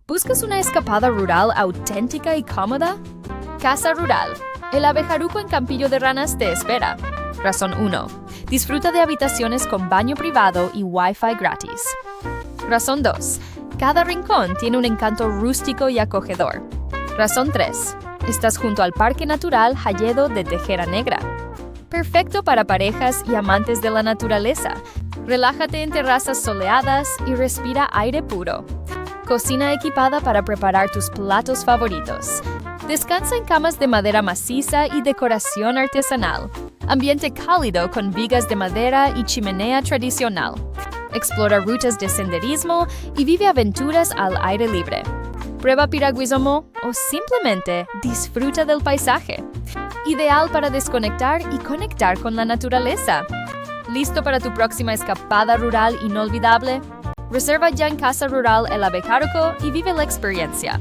¿Buscas una escapada rural auténtica y cómoda? Casa Rural. El Abejaruco en Campillo de Ranas te espera. Razón 1. Disfruta de habitaciones con baño privado y WiFi gratis. Razón 2. Cada rincón tiene un encanto rústico y acogedor. Razón 3. Estás junto al Parque Natural Hayedo de Tejera, Negra. Perfecto para parejas y amantes de la naturaleza. Relájate en terrazas soleadas y respira aire puro. Cocina equipada para preparar tus platos favoritos. Descansa en camas de madera maciza y decoración artesanal. Ambiente cálido con vigas de madera y chimenea tradicional. Explora rutas de senderismo y vive aventuras al aire libre. Prueba piragüismo o simplemente disfruta del paisaje. Ideal para desconectar y conectar con la naturaleza. ¿Listo para tu próxima escapada rural inolvidable? Reserva ya en Casa Rural el Abejaruco y vive la experiencia.